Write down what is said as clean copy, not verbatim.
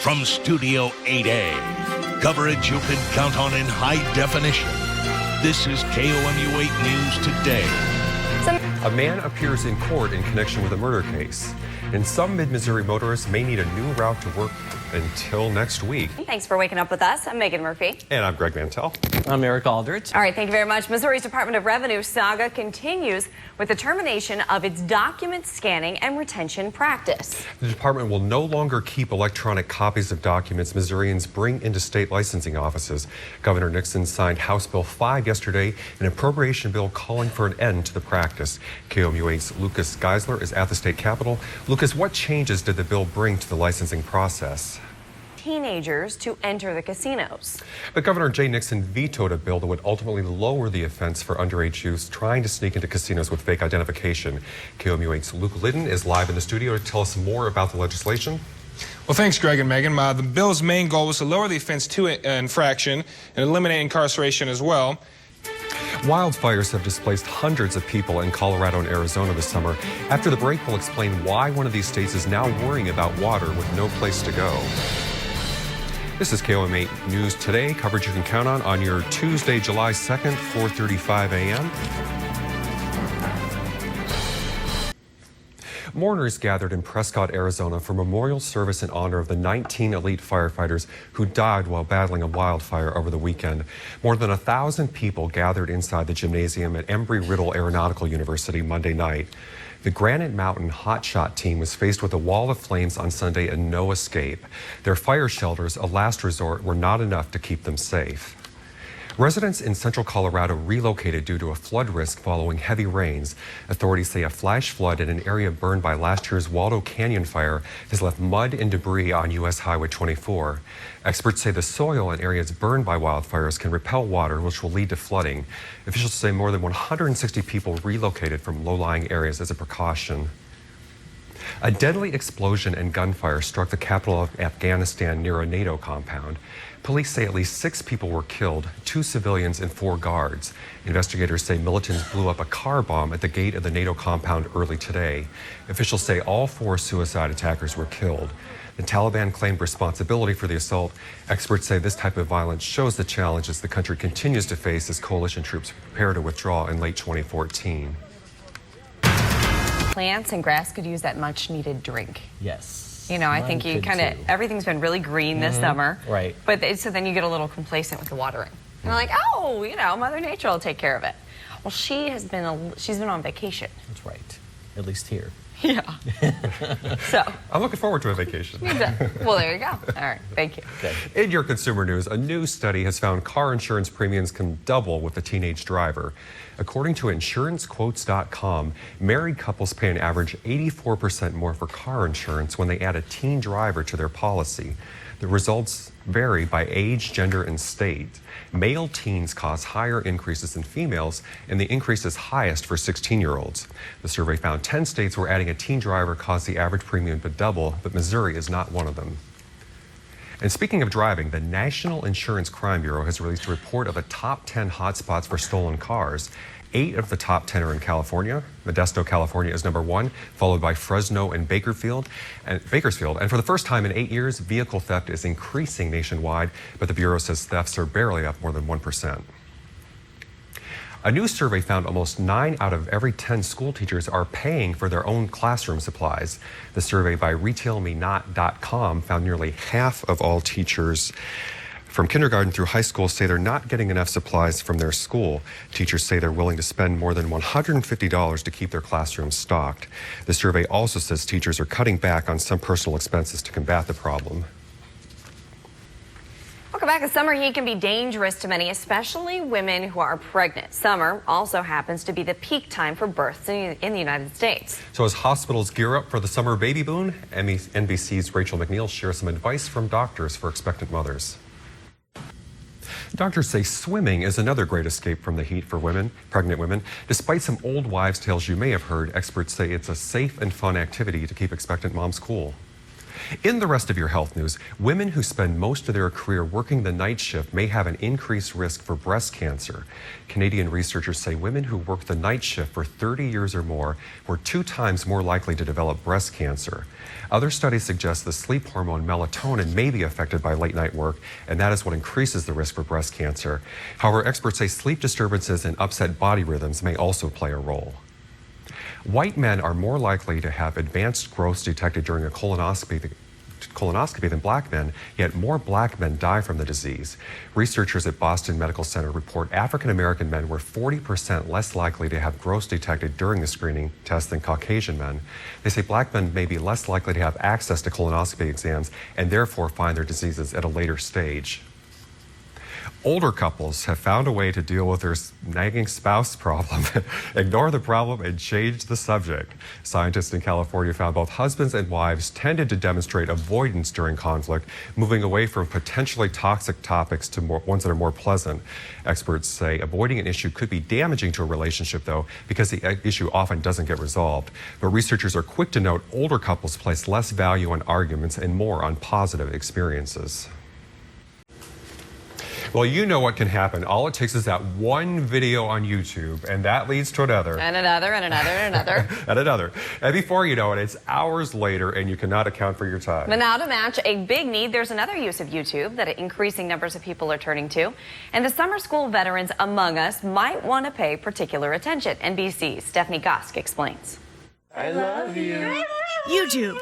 From Studio 8A, coverage you can count on in high definition. This is KOMU 8 News Today. A man appears in court in connection with a murder case. And some mid-Missouri motorists may need a new route to work until next week. Thanks for waking up with us. I'm Megan Murphy. And I'm Greg Mantell. I'm Eric Aldrich. All right, thank you very much. Missouri's Department of Revenue saga continues with the termination of its document scanning and retention practice. The department will no longer keep electronic copies of documents Missourians bring into state licensing offices. Governor Nixon signed House Bill 5 yesterday, an appropriation bill calling for an end to the practice. KOMU 8's Lucas Geisler is at the state capitol. Lucas, what changes did the bill bring to the licensing process? Teenagers to enter the casinos. But Governor Jay Nixon vetoed a bill that would ultimately lower the offense for underage youth trying to sneak into casinos with fake identification. KOMU 8's Luke Liddon is live in the studio to tell us more about the legislation. Well, thanks, Greg and Megan. The bill's main goal was to lower the offense to infraction and eliminate incarceration as well. Wildfires have displaced hundreds of people in Colorado and Arizona this summer. After the break, we'll explain why one of these states is now worrying about water with no place to go. This is KOMU 8 News Today, coverage you can count on your Tuesday, July 2nd, 4:35 a.m. Mourners gathered in Prescott, Arizona for memorial service in honor of the 19 elite firefighters who died while battling a wildfire over the weekend. More than 1,000 people gathered inside the gymnasium at Embry-Riddle Aeronautical University Monday night. The Granite Mountain hotshot team was faced with a wall of flames on Sunday and no escape. Their fire shelters, a last resort, were not enough to keep them safe. Residents in central Colorado relocated due to a flood risk following heavy rains. Authorities say a flash flood in an area burned by last year's Waldo Canyon fire has left mud and debris on U.S. Highway 24. Experts say the soil in areas burned by wildfires can repel water, which will lead to flooding. Officials say more than 160 people relocated from low-lying areas as a precaution. A deadly explosion and gunfire struck the capital of Afghanistan near a NATO compound. Police say at least 6 people were killed, 2 civilians and 4 guards. Investigators say militants blew up a car bomb at the gate of the NATO compound early today. Officials say all 4 suicide attackers were killed. The Taliban claimed responsibility for the assault. Experts say this type of violence shows the challenges the country continues to face as coalition troops prepare to withdraw in late 2014. Plants and grass could use that much needed drink. Yes. You know, I think you kind of, everything's been really green this summer. Right. But so then you get a little complacent with the watering. And like, oh, you know, Mother Nature will take care of it. Well, she's been on vacation. That's right. At least here. Yeah. So. I'm looking forward to a vacation. Well, there you go. All right. Thank you. Good. In your consumer news, a new study has found car insurance premiums can double with a teenage driver. According to insurancequotes.com, married couples pay an average 84% more for car insurance when they add a teen driver to their policy. The results vary by age, gender, and state. Male teens cause higher increases than females, and the increase is highest for 16-year-olds. The survey found 10 states where adding a teen driver caused the average premium to double, but Missouri is not one of them. And speaking of driving, the National Insurance Crime Bureau has released a report of the top 10 hotspots for stolen cars. 8 of the top 10 are in California. Modesto, California is number 1, followed by Fresno and Bakersfield. And for the first time in 8 years, vehicle theft is increasing nationwide, but the Bureau says thefts are barely up more than 1%. A new survey found almost 9 out of every 10 school teachers are paying for their own classroom supplies. The survey by RetailMeNot.com found nearly half of all teachers from kindergarten through high school say they're not getting enough supplies from their school. Teachers say they're willing to spend more than $150 to keep their classrooms stocked. The survey also says teachers are cutting back on some personal expenses to combat the problem. Welcome back. The summer heat can be dangerous to many, especially women who are pregnant. Summer also happens to be the peak time for births in the United States. So as hospitals gear up for the summer baby boom, NBC's Rachel McNeil shares some advice from doctors for expectant mothers. Doctors say swimming is another great escape from the heat for pregnant women. Despite some old wives' tales you may have heard, experts say it's a safe and fun activity to keep expectant moms cool. In the rest of your health news, women who spend most of their career working the night shift may have an increased risk for breast cancer. Canadian researchers say women who work the night shift for 30 years or more were 2 times more likely to develop breast cancer. Other studies suggest the sleep hormone melatonin may be affected by late night work, and that is what increases the risk for breast cancer. However, experts say sleep disturbances and upset body rhythms may also play a role. White men are more likely to have advanced growths detected during a colonoscopy than black men, yet more black men die from the disease. Researchers at Boston Medical Center report African American men were 40% less likely to have growths detected during the screening test than Caucasian men. They say black men may be less likely to have access to colonoscopy exams and therefore find their diseases at a later stage. Older couples have found a way to deal with their nagging spouse problem, ignore the problem, and change the subject. Scientists in California found both husbands and wives tended to demonstrate avoidance during conflict, moving away from potentially toxic topics to ones that are more pleasant. Experts say avoiding an issue could be damaging to a relationship, though, because the issue often doesn't get resolved. But researchers are quick to note older couples place less value on arguments and more on positive experiences. Well, you know what can happen. All it takes is that one video on YouTube, and that leads to another. And another, and another, and another. And another. And before you know it, it's hours later, and you cannot account for your time. But now to match a big need, there's another use of YouTube that increasing numbers of people are turning to. And the summer school veterans among us might want to pay particular attention. NBC's Stephanie Gosk explains. I love you. YouTube.